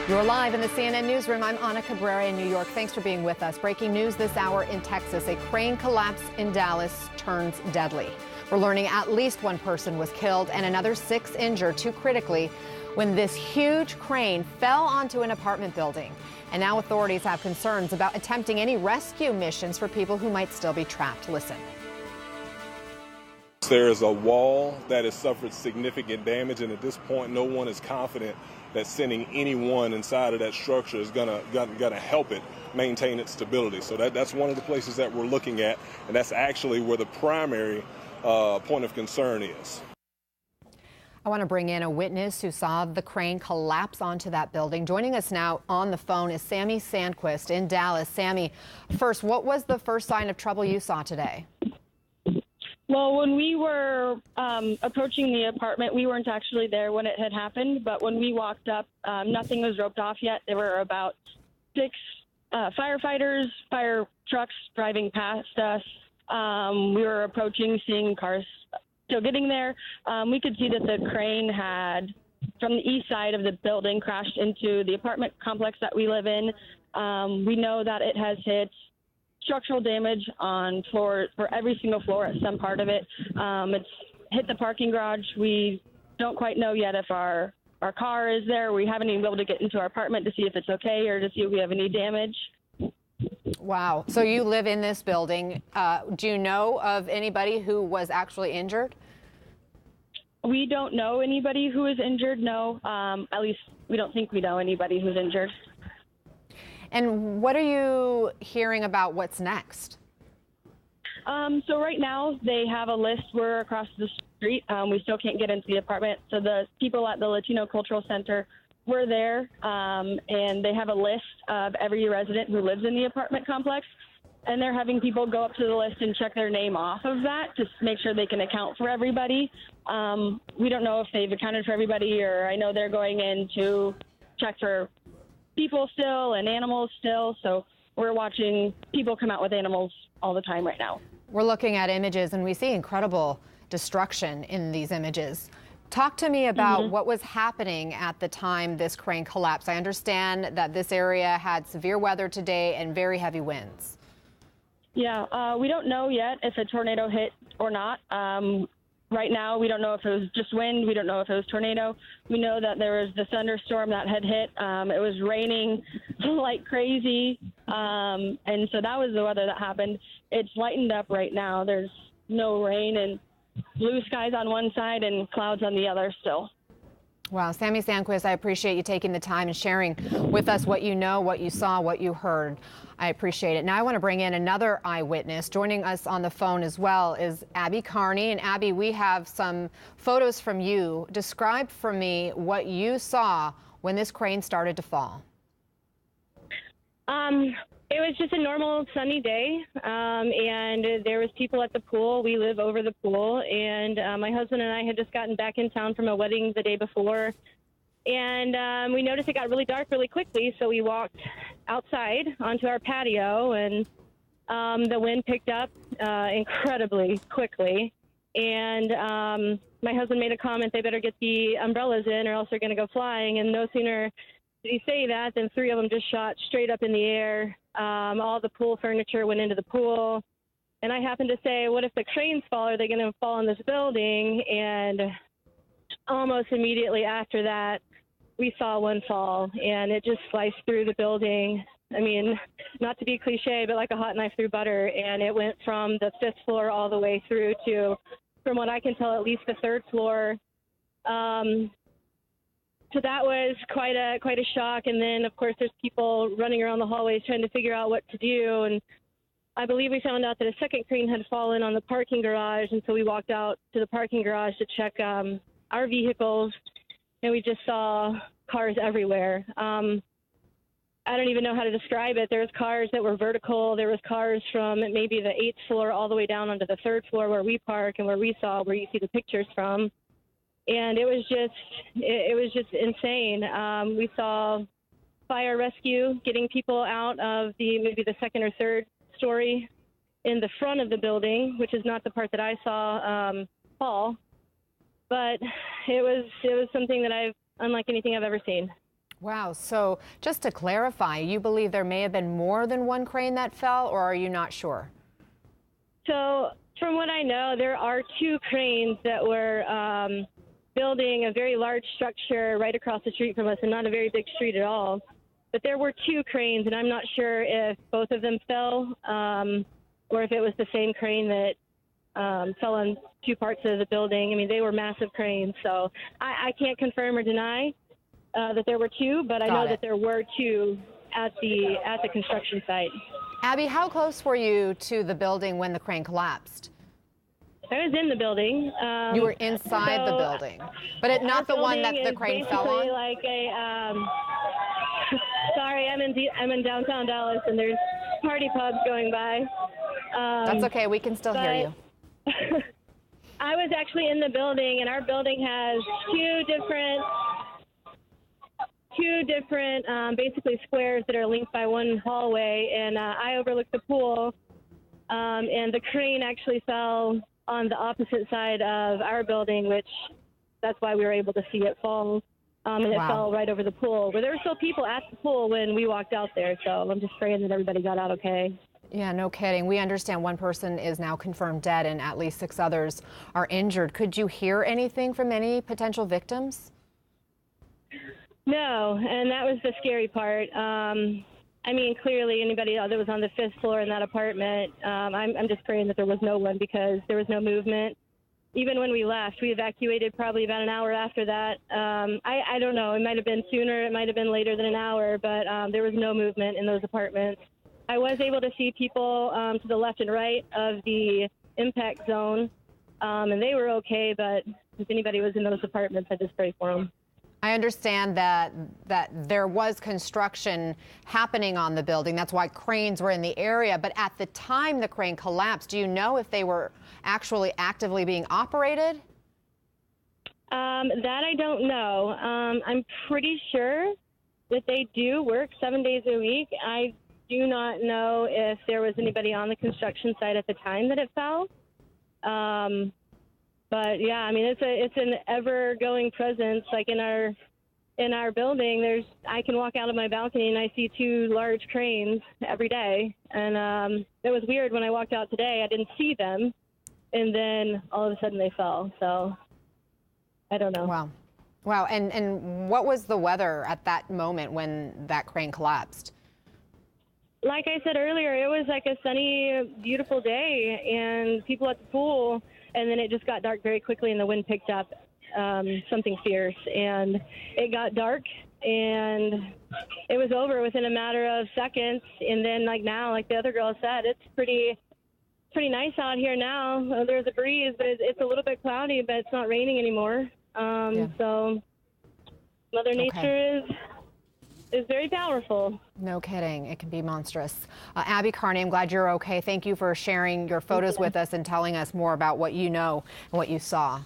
You're live in the CNN newsroom. I'm Ana Cabrera in New York. Thanks for being with us. Breaking news this hour in Texas. A crane collapse in Dallas turns deadly. We're learning at least one person was killed and another 6 injured, 2 critically, when this huge crane fell onto an apartment building. And now authorities have concerns about attempting any rescue missions for people who might still be trapped. Listen. There is a wall that has suffered significant damage, and at this point, no one is confident that sending anyone inside of that structure is gonna help it maintain its stability. So that's one of the places that we're looking at, and that's actually where the primary point of concern is. I want to bring in a witness who saw the crane collapse onto that building. Joining us now on the phone is Sammy Sandquist in Dallas. Sammy, first, what was the first sign of trouble you saw today? Well, when we were approaching the apartment, we weren't actually there when it had happened. But when we walked up, nothing was roped off yet. There were about 6 firefighters, fire trucks driving past us. We were approaching, seeing cars still getting there. We could see that the crane had, from the east side of the building, crashed into the apartment complex that we live in. We know that it has hit structural damage on floor for every single floor at some part of it. It's hit the parking garage. We don't quite know yet if our car is there. We haven't even been able to get into our apartment to see if it's okay or to see if we have any damage. Wow. So you live in this building. Do you know of anybody who was actually injured? We don't know anybody who is injured, no. At least we don't think we know anybody who's injured. And what are you hearing about what's next? So right now they have a list. We're across the street. We still can't get into the apartment. So the people at the Latino Cultural Center were there, and they have a list of every resident who lives in the apartment complex. And they're having people go up to the list and check their name off of that to make sure they can account for everybody. We don't know if they've accounted for everybody, or I know they're going in to check for people still and animals still. So we're watching people come out with animals all the time right now. We're looking at images and we see incredible destruction in these images. Talk to me about what was happening at the time this crane collapsed. I understand that this area had severe weather today and very heavy winds. Yeah, we don't know yet if a tornado hit or not. Right now, we don't know if it was just wind. We don't know if it was tornado. We know that there was the thunderstorm that had hit. It was raining like crazy. And so that was the weather that happened. It's lightened up right now. There's no rain and blue skies on one side and clouds on the other still. Wow. Sammy Sandquist, I appreciate you taking the time and sharing with us what you know, what you saw, what you heard. I appreciate it. Now I want to bring in another eyewitness. Joining us on the phone as well is Abby Carney. And Abby, we have some photos from you. Describe for me what you saw when this crane started to fall. It was just a normal sunny day, and there was people at the pool. We live over the pool, and my husband and I had just gotten back in town from a wedding the day before, and we noticed it got really dark really quickly, so we walked outside onto our patio, and the wind picked up incredibly quickly, and my husband made a comment, they better get the umbrellas in or else they're going to go flying, and no sooner did he say that, then 3 of them just shot straight up in the air. All the pool furniture went into the pool. And I happened to say, what if the cranes fall? Are they going to fall on this building? And almost immediately after that, we saw one fall, and it just sliced through the building. I mean, not to be cliche, but like a hot knife through butter. And it went from the 5th floor all the way through to, from what I can tell, at least the 3rd floor. So that was quite a shock. And then, of course, there's people running around the hallways trying to figure out what to do. And I believe we found out that a second crane had fallen on the parking garage. And so we walked out to the parking garage to check our vehicles, and we just saw cars everywhere. I don't even know how to describe it. There was cars that were vertical. There was cars from maybe the 8th floor all the way down onto the 3rd floor where we park and where you see the pictures from. And it was just insane. We saw fire rescue getting people out of maybe the 2nd or 3rd story in the front of the building, which is not the part that I saw fall. But it was something that unlike anything I've ever seen. Wow. So just to clarify, you believe there may have been more than one crane that fell, or are you not sure? So from what I know, there are two cranes that were building a very large structure right across the street from us, and not a very big street at all. But there were two cranes, and I'm not sure if both of them fell or if it was the same crane that fell on two parts of the building. I mean, they were massive cranes, so I can't confirm or deny that there were two, but I know that there were two at the construction site. Abby, how close were you to the building when the crane collapsed? I was in the building. You were inside the building, but not the one that the crane fell on? Like a, sorry, I'm in downtown Dallas, and there's party pubs going by. That's okay. We can still hear you. I was actually in the building, and our building has two different basically squares that are linked by one hallway, and I overlooked the pool, and the crane actually fell on the opposite side of our building, which that's why we were able to see it fall, and it fell right over the pool, where there were still people at the pool when we walked out there, so I'm just praying that everybody got out okay. Yeah, no kidding. We understand one person is now confirmed dead and at least 6 others are injured. Could you hear anything from any potential victims? No, and that was the scary part. I mean, clearly anybody that was on the 5th floor in that apartment, I'm just praying that there was no one, because there was no movement. Even when we left, we evacuated probably about an hour after that. I don't know. It might have been sooner. It might have been later than an hour, but there was no movement in those apartments. I was able to see people to the left and right of the impact zone, and they were okay, but if anybody was in those apartments, I just pray for them. I understand that there was construction happening on the building. That's why cranes were in the area. But at the time the crane collapsed, do you know if they were actually actively being operated? That I don't know. I'm pretty sure that they do work 7 days a week. I do not know if there was anybody on the construction site at the time that it fell. But yeah, I mean, it's an ever-going presence. Like in our building, I can walk out of my balcony and I see two large cranes every day. And it was weird when I walked out today. I didn't see them, and then all of a sudden they fell. So I don't know. Wow, wow. And what was the weather at that moment when that crane collapsed? Like I said earlier, it was like a sunny, beautiful day, and people at the pool. And then it just got dark very quickly, and the wind picked up something fierce. And it got dark, and it was over within a matter of seconds. And then, like now, like the other girl said, it's pretty nice out here now. There's a breeze, but it's a little bit cloudy, but it's not raining anymore. So Mother Nature is very powerful. No kidding. It can be monstrous. Abby Carney, I'm glad you're okay. Thank you for sharing your photos with us and telling us more about what you know and what you saw.